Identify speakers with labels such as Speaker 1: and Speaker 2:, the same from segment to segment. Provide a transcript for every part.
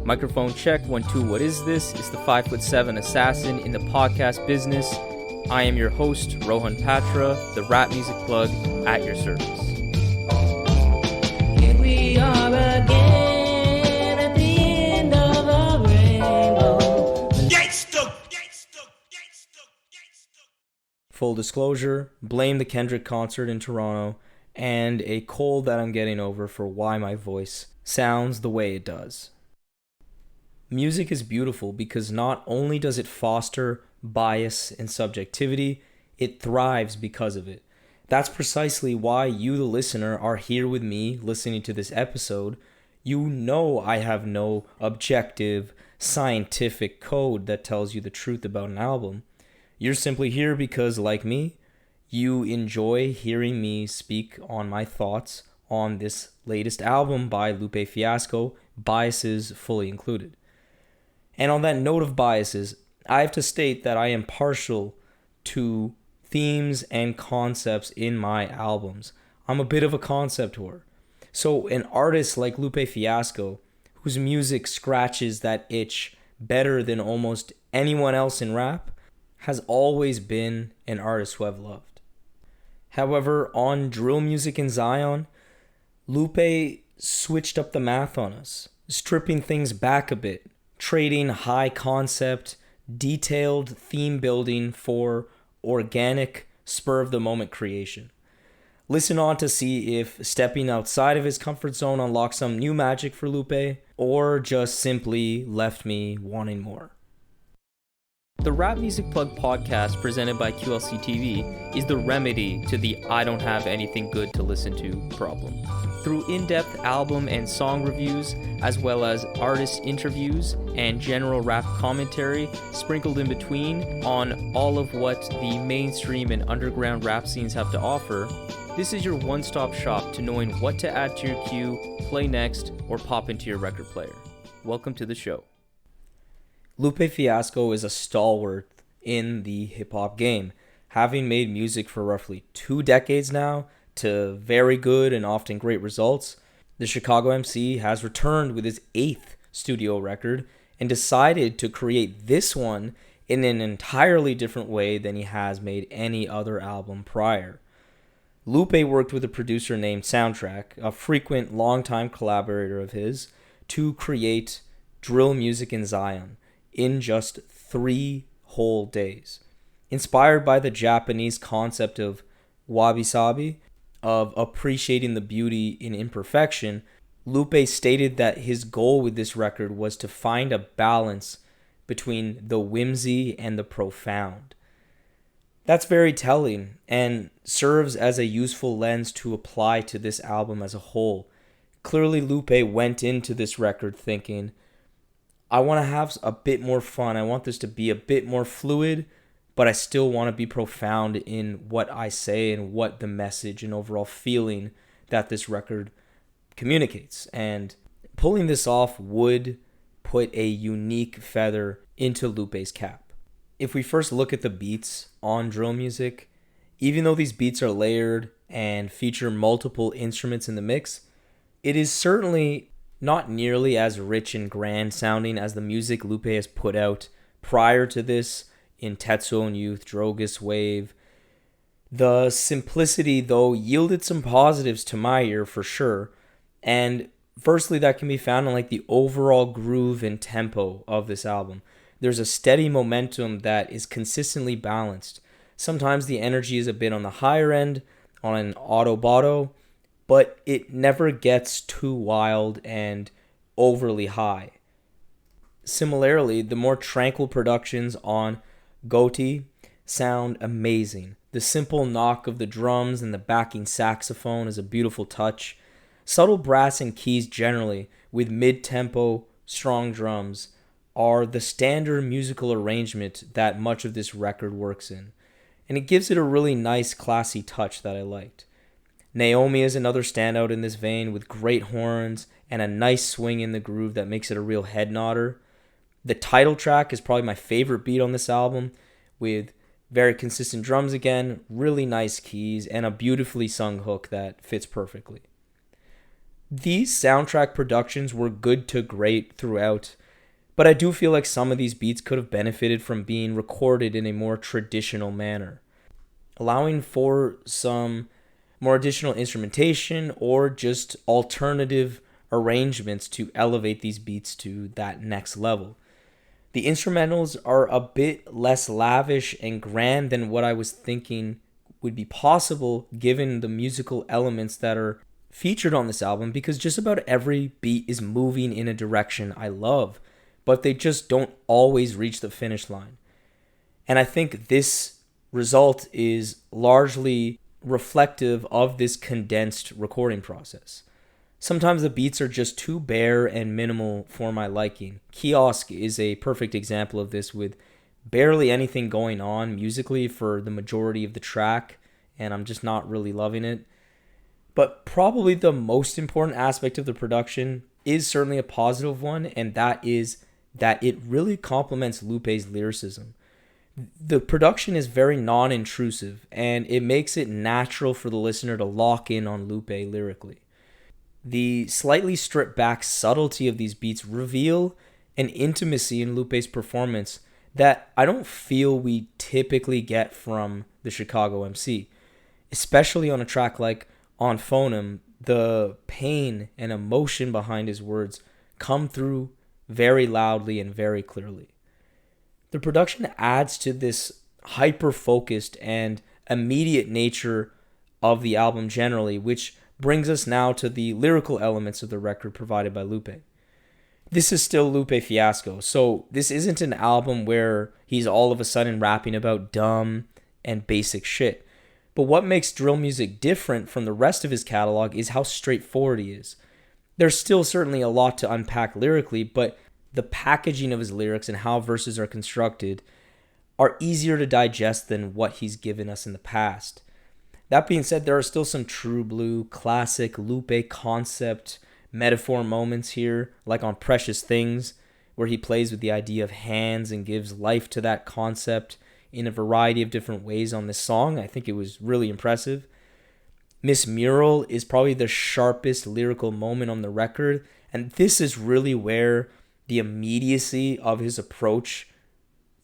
Speaker 1: Microphone check, 1, 2, what is this? It's the 5'7" assassin in the podcast business. I am your host, Rohan Patra, the rap music plug at your service.
Speaker 2: Here we are again at the end of a rainbow.
Speaker 1: Full disclosure, blame the Kendrick concert in Toronto and a cold that I'm getting over for why my voice sounds the way it does. Music is beautiful because not only does it foster bias and subjectivity, it thrives because of it. That's precisely why you, the listener, are here with me listening to this episode. You know I have no objective, scientific code that tells you the truth about an album. You're simply here because, like me, you enjoy hearing me speak on my thoughts on this latest album by Lupe Fiasco, biases fully included. And on that note of biases, I have to state that I am partial to themes and concepts in my albums. I'm a bit of a concept whore. So an artist like Lupe Fiasco, whose music scratches that itch better than almost anyone else in rap, has always been an artist who I've loved. However, on Drill Music in Zion, Lupe switched up the math on us, stripping things back a bit, trading high concept, detailed theme building for organic, spur-of-the-moment creation. Listen on to see if stepping outside of his comfort zone unlocked some new magic for Lupe, or just simply left me wanting more. The Rap Music Plug podcast presented by QLC TV is the remedy to the I don't have anything good to listen to problem. Through in-depth album and song reviews, as well as artist interviews and general rap commentary sprinkled in between on all of what the mainstream and underground rap scenes have to offer, this is your one-stop shop to knowing what to add to your queue, play next, or pop into your record player. Welcome to the show. Lupe Fiasco is a stalwart in the hip-hop game, having made music for roughly 2 decades now to very good and often great results. The Chicago MC has returned with his 8th studio record and decided to create this one in an entirely different way than he has made any other album prior. Lupe worked with a producer named Soundtrakk, a frequent longtime collaborator of his, to create Drill Music in Zion in just 3 whole days. Inspired by the Japanese concept of wabi-sabi, of appreciating the beauty in imperfection, Lupe stated that his goal with this record was to find a balance between the whimsy and the profound. That's very telling and serves as a useful lens to apply to this album as a whole. Clearly, Lupe went into this record thinking, I want to have a bit more fun. I want this to be a bit more fluid, but I still want to be profound in what I say and what the message and overall feeling that this record communicates. And pulling this off would put a unique feather into Lupe's cap. If we first look at the beats on Drill Music, even though these beats are layered and feature multiple instruments in the mix, it is certainly not nearly as rich and grand sounding as the music Lupe has put out prior to this in Tetsuo and Youth, Drogas Wave. The simplicity, though, yielded some positives to my ear for sure. And firstly, that can be found in the overall groove and tempo of this album. There's a steady momentum that is consistently balanced. Sometimes the energy is a bit on the higher end, on an auto-botto, but it never gets too wild and overly high. Similarly, the more tranquil productions on Goti sound amazing. The simple knock of the drums and the backing saxophone is a beautiful touch. Subtle brass and keys generally, with mid-tempo, strong drums, are the standard musical arrangement that much of this record works in. And it gives it a really nice, classy touch that I liked. Naomi is another standout in this vein with great horns and a nice swing in the groove that makes it a real head nodder. The title track is probably my favorite beat on this album, with very consistent drums again, really nice keys, and a beautifully sung hook that fits perfectly. These soundtrack productions were good to great throughout, but I do feel like some of these beats could have benefited from being recorded in a more traditional manner, allowing for some more additional instrumentation or just alternative arrangements to elevate these beats to that next level. The instrumentals are a bit less lavish and grand than what I was thinking would be possible given the musical elements that are featured on this album, because just about every beat is moving in a direction I love, but they just don't always reach the finish line. And I think this result is largely reflective of this condensed recording process. Sometimes the beats are just too bare and minimal for my liking. Kiosk is a perfect example of this, with barely anything going on musically for the majority of the track, and I'm just not really loving it. But probably the most important aspect of the production is certainly a positive one, and that is that it really complements Lupe's lyricism. The production is very non-intrusive, and it makes it natural for the listener to lock in on Lupe lyrically. The slightly stripped back subtlety of these beats reveal an intimacy in Lupe's performance that I don't feel we typically get from the Chicago MC. Especially on a track like On Phonem, the pain and emotion behind his words come through very loudly and very clearly. The production adds to this hyper-focused and immediate nature of the album generally, which brings us now to the lyrical elements of the record provided by Lupe. This is still Lupe Fiasco, so this isn't an album where he's all of a sudden rapping about dumb and basic shit. But what makes drill music different from the rest of his catalog is how straightforward he is. There's still certainly a lot to unpack lyrically, but the packaging of his lyrics and how verses are constructed are easier to digest than what he's given us in the past. That being said, there are still some true blue, classic Lupe concept metaphor moments here, like on Precious Things, where he plays with the idea of hands and gives life to that concept in a variety of different ways on this song. I think it was really impressive. Miss Mural is probably the sharpest lyrical moment on the record, and this is really where the immediacy of his approach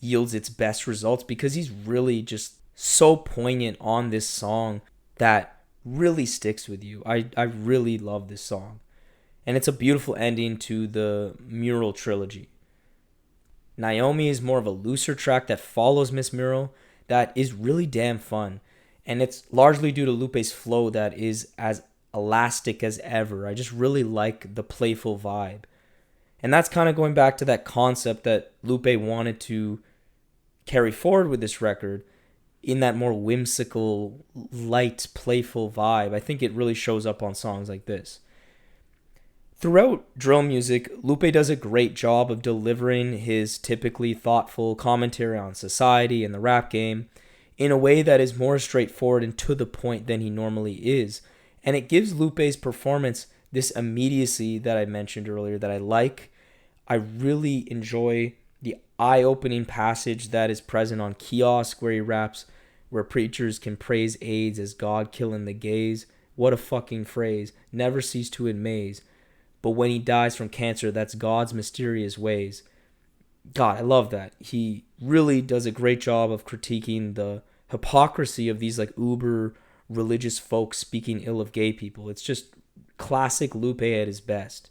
Speaker 1: yields its best results, because he's really just so poignant on this song that really sticks with you. I really love this song. And it's a beautiful ending to the Mural trilogy. Naomi is more of a looser track that follows Miss Mural that is really damn fun. And it's largely due to Lupe's flow that is as elastic as ever. I just really like the playful vibe. And that's kind of going back to that concept that Lupe wanted to carry forward with this record in that more whimsical, light, playful vibe. I think it really shows up on songs like this. Throughout drill music, Lupe does a great job of delivering his typically thoughtful commentary on society and the rap game in a way that is more straightforward and to the point than he normally is. And it gives Lupe's performance this immediacy that I mentioned earlier that I like. I really enjoy the eye-opening passage that is present on Kiosk, where he raps, where preachers can praise AIDS as God killing the gays. What a fucking phrase. Never cease to amaze. But when he dies from cancer, that's God's mysterious ways. God, I love that. He really does a great job of critiquing the hypocrisy of these like uber religious folks speaking ill of gay people. It's just classic Lupe at his best.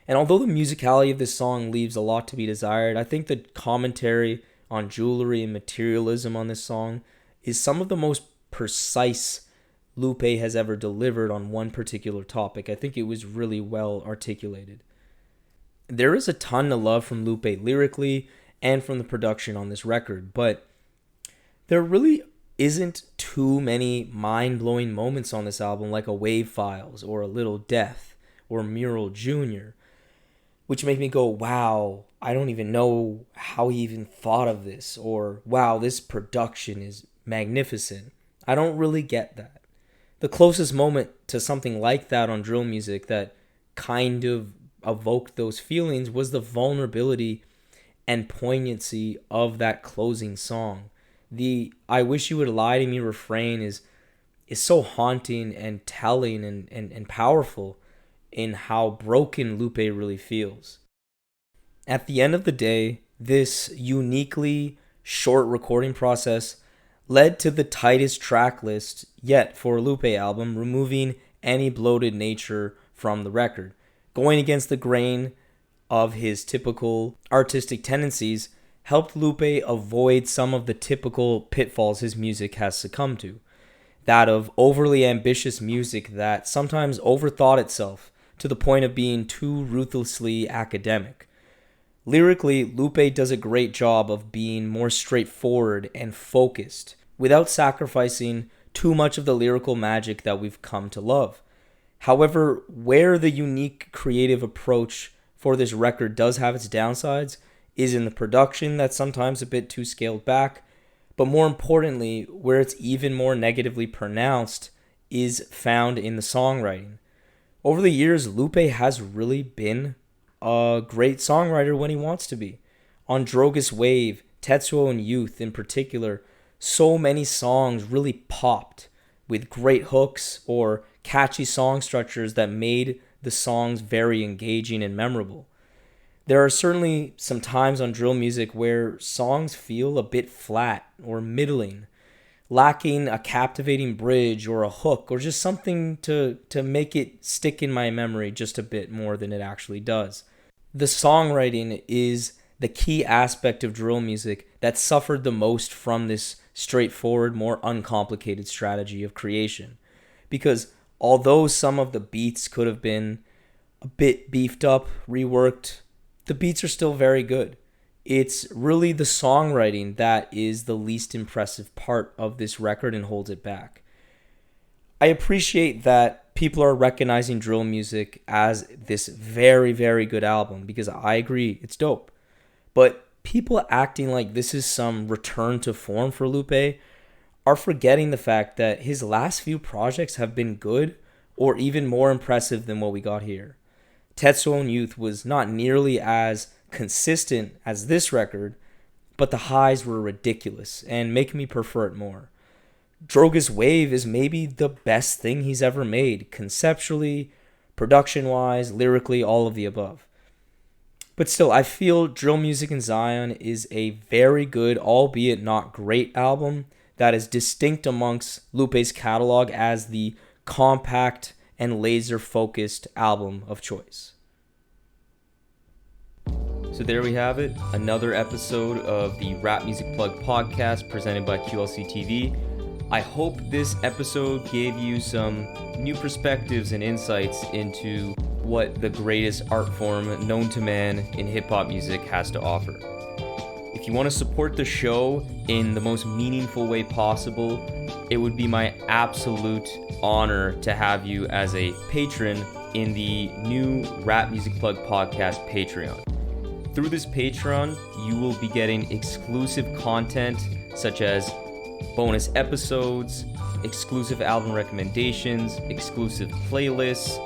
Speaker 1: And although the musicality of this song leaves a lot to be desired, I think the commentary on jewelry and materialism on this song is some of the most precise Lupe has ever delivered on one particular topic. I think it was really well articulated. There is a ton to love from Lupe lyrically and from the production on this record, but there really isn't too many mind-blowing moments on this album like a Wave Files or a Little Death or Mural Jr., which make me go, wow, I don't even know how he even thought of this, or wow, this production is magnificent. I don't really get that. The closest moment to something like that on drill music that kind of evoked those feelings was the vulnerability and poignancy of that closing song. The I wish you would lie to me refrain is is so haunting and telling and powerful in how broken Lupe really feels. At the end of the day, this uniquely short recording process led to the tightest track list yet for a Lupe album, removing any bloated nature from the record. Going against the grain of his typical artistic tendencies helped Lupe avoid some of the typical pitfalls his music has succumbed to. That of overly ambitious music that sometimes overthought itself to the point of being too ruthlessly academic. Lyrically, Lupe does a great job of being more straightforward and focused without sacrificing too much of the lyrical magic that we've come to love. However, where the unique creative approach for this record does have its downsides is in the production that's sometimes a bit too scaled back, but more importantly, where it's even more negatively pronounced is found in the songwriting. Over the years, Lupe has really been a great songwriter when he wants to be. On Drogas Wave, Tetsuo and Youth in particular, so many songs really popped with great hooks or catchy song structures that made the songs very engaging and memorable. There are certainly some times on drill music where songs feel a bit flat or middling, lacking a captivating bridge or a hook or just something to make it stick in my memory just a bit more than it actually does. The songwriting is the key aspect of drill music that suffered the most from this straightforward, more uncomplicated strategy of creation. Because although some of the beats could have been a bit beefed up, reworked, the beats are still very good. It's really the songwriting that is the least impressive part of this record and holds it back. I appreciate that people are recognizing drill music as this very, very good album because I agree it's dope. But people acting like this is some return to form for Lupe are forgetting the fact that his last few projects have been good or even more impressive than what we got here. Tetsuo and Youth was not nearly as consistent as this record, but the highs were ridiculous and make me prefer it more. Drogas Wave is maybe the best thing he's ever made, conceptually, production-wise, lyrically, all of the above. But still, I feel Drill Music in Zion is a very good, albeit not great album that is distinct amongst Lupe's catalog as the compact and laser-focused album of choice. So there we have it, another episode of the Rap Music Plug podcast presented by QLC TV. I hope this episode gave you some new perspectives and insights into what the greatest art form known to man in hip-hop music has to offer. If you want to support the show in the most meaningful way possible, it would be my absolute honor to have you as a patron in the new Rap Music Plug podcast Patreon. Through this Patreon, you will be getting exclusive content such as bonus episodes, exclusive album recommendations, exclusive playlists,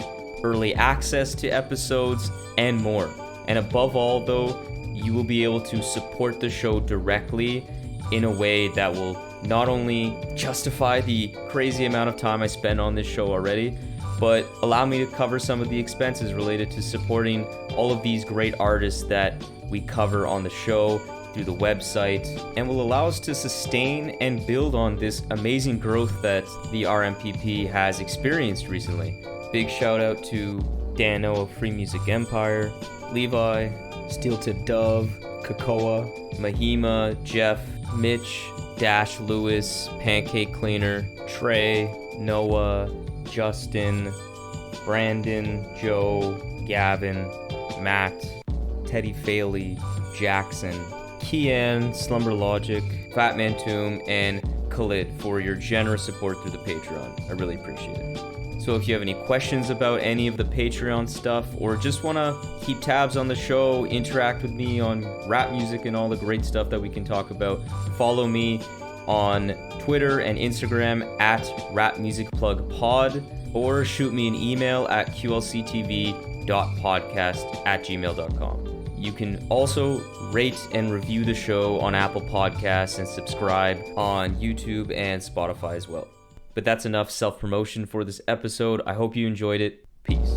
Speaker 1: early access to episodes, and more. And above all, though, you will be able to support the show directly in a way that will not only justify the crazy amount of time I spend on this show already, but allow me to cover some of the expenses related to supporting all of these great artists that we cover on the show through the website, and will allow us to sustain and build on this amazing growth that the RMPP has experienced recently. Big shout out to Dano of Free Music Empire, Levi, Steel Tip Dove, Kakoa, Mahima, Jeff, Mitch, Dash Lewis, Pancake Cleaner, Trey, Noah, Justin, Brandon, Joe, Gavin, Matt, Teddy Faley, Jackson, Kian, Slumber Logic, Fatman Tomb, and Khalid for your generous support through the Patreon. I really appreciate it. So if you have any questions about any of the Patreon stuff, or just want to keep tabs on the show, interact with me on rap music and all the great stuff that we can talk about, follow me on Twitter and Instagram at rapmusicplugpod, or shoot me an email at qlctv.podcast@gmail.com. You can also rate and review the show on Apple Podcasts and subscribe on YouTube and Spotify as well. But that's enough self-promotion for this episode. I hope you enjoyed it. Peace.